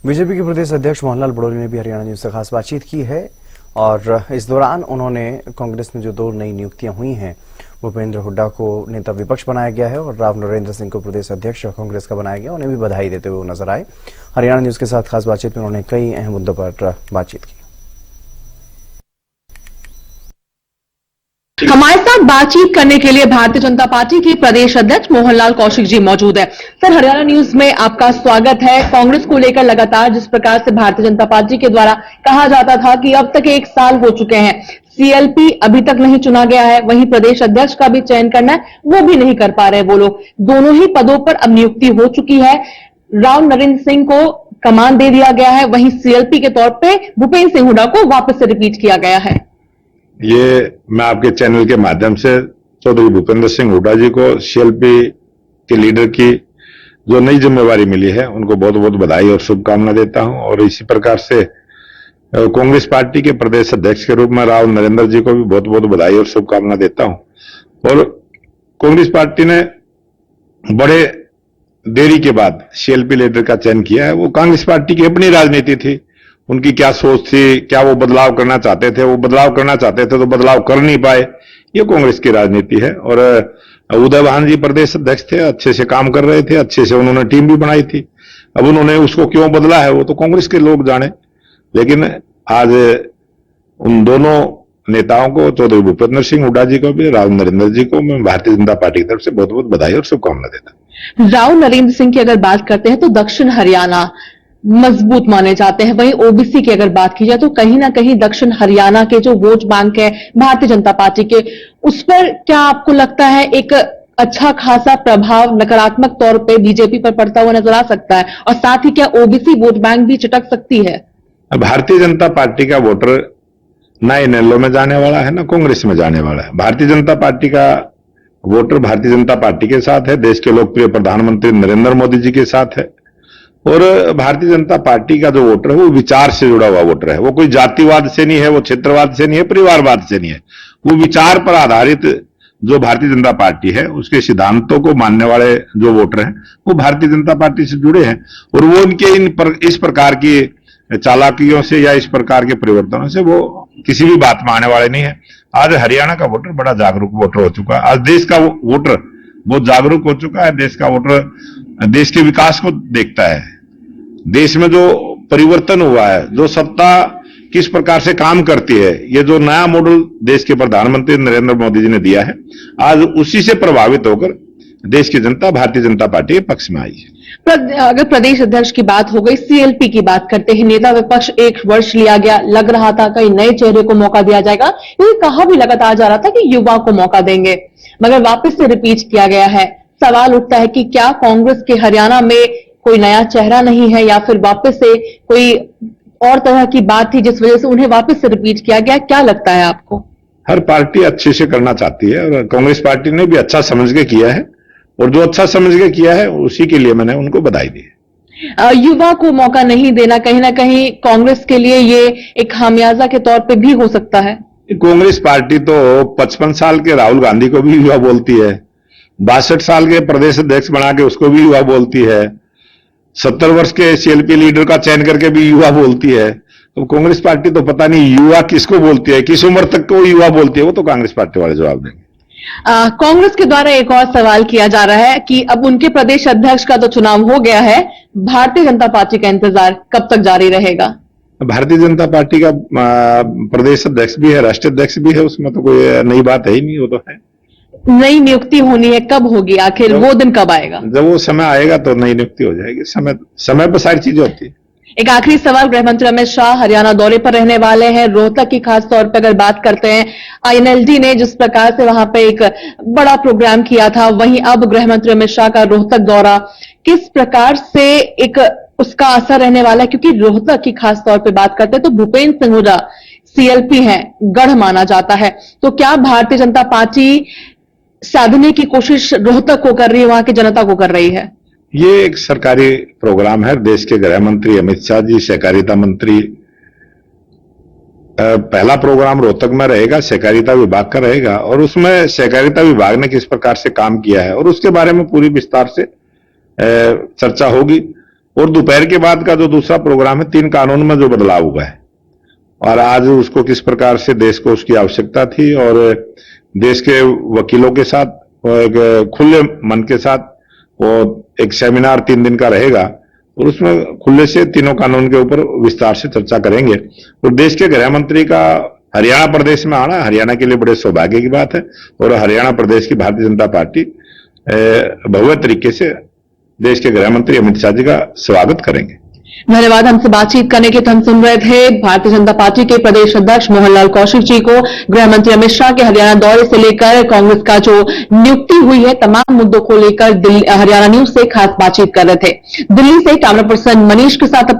BJP के प्रदेश अध्यक्ष मोहनलाल बड़ोली ने भी हरियाणा न्यूज से खास बातचीत की है और इस दौरान उन्होंने कांग्रेस में जो 2 नई नियुक्तियां हुई हैं, भूपेंद्र हुड्डा को नेता विपक्ष बनाया गया है और राव नरेंद्र सिंह को प्रदेश अध्यक्ष कांग्रेस का बनाया गया, उन्हें भी बधाई देते हुए नजर आए। हरियाणा न्यूज के साथ खास बातचीत में उन्होंने कई अहम मुद्दों पर बातचीत की। हमारे साथ बातचीत करने के लिए भारतीय जनता पार्टी के प्रदेश अध्यक्ष मोहनलाल कौशिक जी मौजूद है। सर, हरियाणा न्यूज में आपका स्वागत है। कांग्रेस को लेकर लगातार जिस प्रकार से भारतीय जनता पार्टी के द्वारा कहा जाता था कि अब तक 1 साल हो चुके हैं, सीएलपी अभी तक नहीं चुना गया है, वहीं प्रदेश अध्यक्ष का भी चयन करना है वो भी नहीं कर पा रहे वो लोग। दोनों ही पदों पर अब नियुक्ति हो चुकी है। राव नरेंद्र सिंह को कमान दे दिया गया है, वहीं सीएलपी के तौर पर भूपेंद्र सिंह हुड्डा को वापस से रिपीट किया गया है। ये मैं आपके चैनल के माध्यम से चौधरी भूपेंद्र सिंह हुड्डा जी को सीएलपी के लीडर की जो नई जिम्मेवारी मिली है उनको बहुत बहुत बधाई और शुभकामना देता हूं। और इसी प्रकार से कांग्रेस पार्टी के प्रदेश अध्यक्ष के रूप में राव नरेंद्र जी को भी बहुत बहुत बधाई और शुभकामना देता हूं। और कांग्रेस पार्टी ने बड़े देरी के बाद सीएलपी लीडर का चयन किया है। वो कांग्रेस पार्टी की अपनी राजनीति थी, उनकी क्या सोच थी, क्या वो बदलाव करना चाहते थे, वो बदलाव करना चाहते थे तो बदलाव कर नहीं पाए, ये कांग्रेस की राजनीति है। और उदय भान जी प्रदेश अध्यक्ष थे, अच्छे से काम कर रहे थे, अच्छे से उन्होंने टीम भी बनाई थी। अब उन्होंने उसको क्यों बदला है वो तो कांग्रेस के लोग जाने, लेकिन आज उन दोनों नेताओं को, चौधरी भूपेंद्र सिंह हुड्डा जी को भी, राव नरेंद्र जी को मैं भारतीय जनता पार्टी की तरफ से बहुत बहुत बधाई और शुभकामना देता हूं। राव नरेंद्र सिंह की अगर बात करते हैं तो दक्षिण हरियाणा मजबूत माने जाते हैं, वहीं ओबीसी की अगर बात की जाए तो कहीं ना कहीं दक्षिण हरियाणा के जो वोट बैंक है भारतीय जनता पार्टी के, उस पर क्या आपको लगता है एक अच्छा खासा प्रभाव नकारात्मक तौर पे बीजेपी पर पड़ता हुआ नजर आ सकता है? और साथ ही क्या ओबीसी वोट बैंक भी चटक सकती है? भारतीय जनता पार्टी का वोटर ना इनेलो में जाने वाला है ना कांग्रेस में जाने वाला है। भारतीय जनता पार्टी का वोटर भारतीय जनता पार्टी के साथ है, देश के लोकप्रिय प्रधानमंत्री नरेंद्र मोदी जी के साथ है। और भारतीय जनता पार्टी का जो वोटर है वो विचार से जुड़ा हुआ वोटर है, वो कोई जातिवाद से नहीं है, वो क्षेत्रवाद से नहीं है, परिवारवाद से नहीं है, वो विचार पर आधारित जो भारतीय जनता पार्टी है उसके सिद्धांतों को मानने वाले जो वोटर हैं वो भारतीय जनता पार्टी से जुड़े हैं। और वो उनके इस प्रकार की चालाकियों से या इस प्रकार के परिवर्तनों से वो किसी भी बात में आने वाले नहीं है। आज हरियाणा का वोटर बड़ा जागरूक वोटर हो चुका है, आज देश का वोटर बहुत जागरूक हो चुका है। देश का वोटर देश के विकास को देखता है, देश में जो परिवर्तन हुआ है, जो सत्ता किस प्रकार से काम करती है, ये जो नया मॉडल देश के प्रधानमंत्री नरेंद्र मोदी जी ने दिया है, आज उसी से प्रभावित होकर देश की जनता भारतीय जनता पार्टी के पक्ष में आई है। अगर प्रदेश अध्यक्ष की बात हो गई, सीएलपी की बात करते हैं, नेता विपक्ष 1 वर्ष लिया गया, लग रहा था कई नए चेहरे को मौका दिया जाएगा, क्योंकि कहा भी लगातार जा रहा था कि युवा को मौका देंगे, मगर वापस से रिपीट किया गया है। सवाल उठता है कि क्या कांग्रेस के हरियाणा में कोई नया चेहरा नहीं है या फिर वापस से कोई और तरह की बात थी जिस वजह से उन्हें वापस से रिपीट किया गया? क्या लगता है आपको? हर पार्टी अच्छे से करना चाहती है और कांग्रेस पार्टी ने भी अच्छा समझ के किया है, और जो अच्छा समझ के किया है उसी के लिए मैंने उनको बधाई दी है। युवा को मौका नहीं देना कहीं ना कहीं कांग्रेस के लिए ये एक खामियाजा के तौर पे भी हो सकता है। कांग्रेस पार्टी तो 55 साल के राहुल गांधी को भी युवा बोलती है, 62 साल के प्रदेश अध्यक्ष बना के उसको भी युवा बोलती है, 70 वर्ष के सीएलपी लीडर का चयन करके भी युवा बोलती है। तो कांग्रेस पार्टी तो पता नहीं युवा किसको बोलती है, किस उम्र तक को युवा बोलती है, वो तो कांग्रेस पार्टी वाले जवाब देंगे। कांग्रेस के द्वारा एक और सवाल किया जा रहा है कि अब उनके प्रदेश अध्यक्ष का तो चुनाव हो गया है, भारतीय जनता पार्टी का इंतजार कब तक जारी रहेगा? भारतीय जनता पार्टी का प्रदेश अध्यक्ष भी है, राष्ट्रीय अध्यक्ष भी है, उसमें तो कोई नई बात है ही नहीं। वो तो है, नई नियुक्ति होनी है, कब होगी आखिर? वो दिन कब आएगा? जब वो समय आएगा तो नई नियुक्ति हो जाएगी। समय पर सारी चीजें होती है। एक आखिरी सवाल, गृह मंत्री अमित शाह हरियाणा दौरे पर रहने वाले हैं। रोहतक की खास तौर पर अगर बात करते हैं, आईएनएलडी ने जिस प्रकार से वहां पे एक बड़ा प्रोग्राम किया था, वहीं अब गृह मंत्री अमित शाह का रोहतक दौरा किस प्रकार से एक उसका असर रहने वाला है? क्योंकि रोहतक की खास तौर पर बात करते हैं तो भूपेंद्र सिंह हुड्डा सीएलपी है, गढ़ माना जाता है, तो क्या भारतीय जनता पार्टी साधने की कोशिश रोहतक को कर रही है, वहां की जनता को कर रही है? ये एक सरकारी प्रोग्राम है। देश के गृह मंत्री अमित शाह जी, सहकारिता मंत्री, पहला प्रोग्राम रोहतक में रहेगा, सहकारिता विभाग का रहेगा, और उसमें सहकारिता विभाग ने किस प्रकार से काम किया है और उसके बारे में पूरी विस्तार से चर्चा होगी। और दोपहर के बाद का जो दूसरा प्रोग्राम है 3 कानून में जो बदलाव हुआ है और आज उसको किस प्रकार से देश को उसकी आवश्यकता थी और देश के वकीलों के साथ एक खुले मन के साथ वो एक सेमिनार 3 दिन का रहेगा और उसमें खुले से तीनों कानून के ऊपर विस्तार से चर्चा करेंगे। और देश के गृह मंत्री का हरियाणा प्रदेश में आना हरियाणा के लिए बड़े सौभाग्य की बात है और हरियाणा प्रदेश की भारतीय जनता पार्टी भव्य तरीके से देश के गृह मंत्री अमित शाह जी का स्वागत करेंगे। धन्यवाद। हमसे बातचीत करने के लिए हम सुन रहे थे भारतीय जनता पार्टी के प्रदेश अध्यक्ष मोहनलाल कौशिक जी को। गृह मंत्री अमित शाह के हरियाणा दौरे से लेकर कांग्रेस का जो नियुक्ति हुई है तमाम मुद्दों को लेकर हरियाणा न्यूज से खास बातचीत कर रहे थे। दिल्ली से कैमरा पर्सन मनीष के साथ